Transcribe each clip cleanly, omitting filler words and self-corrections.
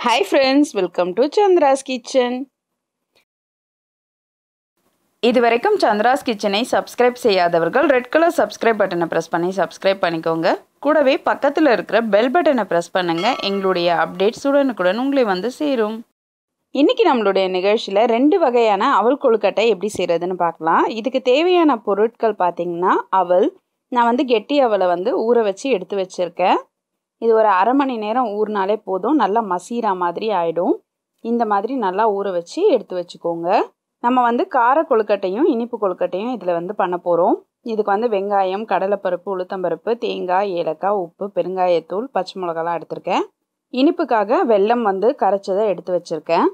Hi friends, welcome to chandra'skitchen. இதுவரைக்கும் chandra'skitchen-ஐ subscribe செய்யாதவர்கள் red colour subscribe பட்டனை பிரஸ் பண்ணி சப்ஸ்கிரைப் பண்ணிக்கோங்க. கூடவே பக்கத்துல இருக்கிற பெல் பட்டனை பிரஸ் பண்ணுங்க. எங்களுடைய அப்டேட்ஸ் உடனுக்குடன் உங்களை வந்து சேரும். இன்னைக்கு நம்மளுடைய நிகழ்ச்சியில ரெண்டு வகையான அவல் கொழுக்கட்டை எப்படி செய்யறதுன்னு பார்க்கலாம். இதுக்கு தேவையான பொருட்கள் பாத்தீங்கன்னா அவல். நான் வந்து கெட்டி அவலை வந்து ஊற வச்சு எடுத்து வச்சிருக்கேன். இது ஒரு அரை மணி நேரம் ஊறினாலே போதும், நல்லா மசீரா மாதிரி ஆயிடும். இந்த மாதிரி நல்லா ஊற வச்சு எடுத்து வச்சுக்கோங்க. நம்ம வந்து கார கொழுக்கட்டையும் இனிப்பு கொழுக்கட்டையும் இதில் வந்து பண்ண போகிறோம். இதுக்கு வந்து வெங்காயம், கடலைப்பருப்பு, உளுத்தம்பருப்பு, தேங்காய், ஏலக்காய், உப்பு, பெருங்காயத்தூள், பச்சை மிளகாலாம் எடுத்திருக்கேன். இனிப்புக்காக வெல்லம் வந்து கரைச்சதை எடுத்து வச்சுருக்கேன்.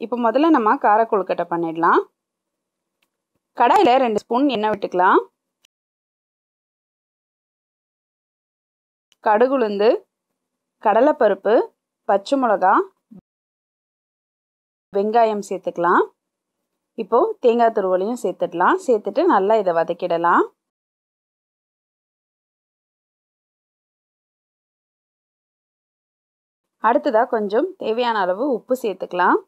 இப்போ முதல்ல நம்ம கார கொழுக்கட்டை பண்ணிடலாம். கடாயில் 2 ஸ்பூன் எண்ணெய் விட்டுக்கலாம். கடுகுளுந்து, கடலைப்பருப்பு, பச்சை மிளகா, வெங்காயம் சேர்த்துக்கலாம். இப்போது தேங்காய் துருவலையும் சேர்த்துடலாம். சேர்த்துட்டு நல்லா இதை வதக்கிடலாம். அடுத்ததாக கொஞ்சம் தேவையான அளவு உப்பு சேர்த்துக்கலாம்.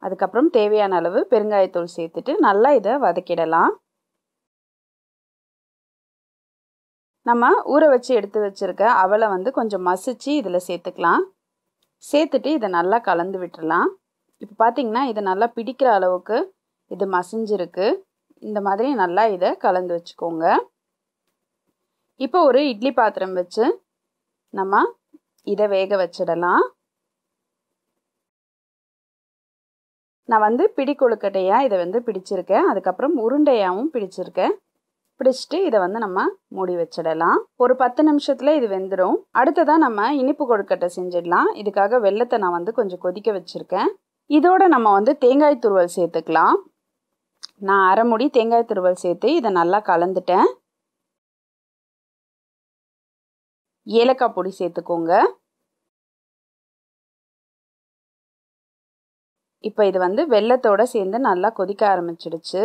அதுக்கப்புறம் தேவையான அளவு பெருங்காயத்தூள் சேர்த்துட்டு நல்லா இதை வதக்கிடலாம். நம்ம ஊற வச்சு எடுத்து வச்சுருக்க அவலை வந்து கொஞ்சம் மசிச்சு இதில் சேர்த்துக்கலாம். சேர்த்துட்டு இதை நல்லா கலந்து விட்டுடலாம். இப்போ பார்த்தீங்கன்னா இதை நல்லா பிடிக்கிற அளவுக்கு இது மசிஞ்சிருக்கு. இந்த மாதிரி நல்லா இதை கலந்து வச்சுக்கோங்க. இப்போ ஒரு இட்லி பாத்திரம் வச்சு நம்ம இதை வேக வச்சிடலாம். நான் வந்து பிடி கொழுக்கட்டையாக இதை வந்து பிடிச்சிருக்கேன். அதுக்கப்புறம் உருண்டையாகவும் பிடிச்சிருக்கேன். பிடிச்சிட்டு இதை வந்து நம்ம மூடி வச்சிடலாம். ஒரு 10 நிமிஷத்தில் இது வெந்துடும். அடுத்ததாக நம்ம இனிப்பு கொழுக்கட்டை செஞ்சிடலாம். இதுக்காக வெல்லத்தை நான் வந்து கொஞ்சம் கொதிக்க வச்சுருக்கேன். இதோட நம்ம வந்து தேங்காய் துருவல் சேர்த்துக்கலாம். நான் அரை மூடி தேங்காய் துருவல் சேர்த்து இதை நல்லா கலந்துட்டேன். ஏலக்காய் பொடி சேர்த்துக்கோங்க. இப்போ இது வந்து வெல்லத்தோடு சேர்ந்து நல்லா கொதிக்க ஆரம்பிச்சிடுச்சு.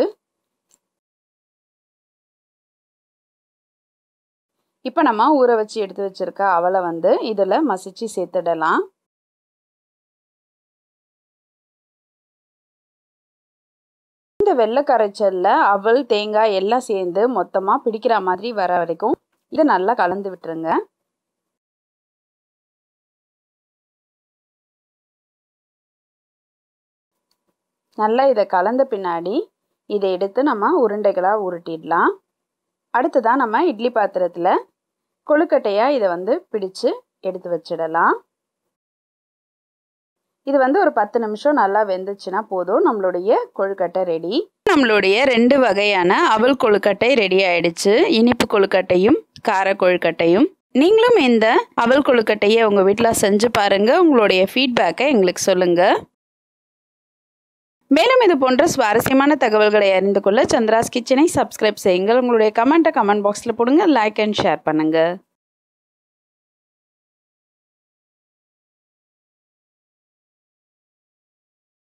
இப்போ நம்ம ஊற வச்சு எடுத்து வச்சிருக்க அவலை வந்து இதில் மசிச்சு சேர்த்துடலாம். இந்த வெள்ளை கரைச்சலில் அவல், தேங்காய் எல்லாம் சேர்ந்து மொத்தமாக பிடிக்கிற மாதிரி வர வரைக்கும் இதை நல்லா கலந்து விட்டுருங்க. நல்லா இதை கலந்த பின்னாடி இதை எடுத்து நம்ம உருண்டைகளாக உருட்டிடலாம். அடுத்ததாக நம்ம இட்லி பாத்திரத்தில் கொழுக்கட்டையாக இதை வந்து பிடிச்சு எடுத்து வச்சிடலாம். இது வந்து ஒரு 10 நிமிஷம் நல்லா வெந்துச்சுன்னா போதும், நம்மளுடைய கொழுக்கட்டை ரெடி. நம்மளுடைய 2 வகையான அவல் கொழுக்கட்டை ரெடி ஆயிடுச்சு. இனிப்பு கொழுக்கட்டையும் கார கொழுக்கட்டையும். நீங்களும் இந்த அவல் கொழுக்கட்டையை உங்கள் வீட்டில் செஞ்சு பாருங்கள். உங்களுடைய ஃபீட்பேக்கை எங்களுக்கு சொல்லுங்கள். மேலும் இது போன்ற சுவாரஸ்யமான தகவல்களை அறிந்து கொள்ள சந்திரா'ஸ் கிச்சனை சப்ஸ்கிரைப் செய்யுங்கள். உங்களுடைய கமெண்ட்டை கமெண்ட் பாக்ஸில் போடுங்க. லைக் அண்ட் ஷேர் பண்ணுங்கள்.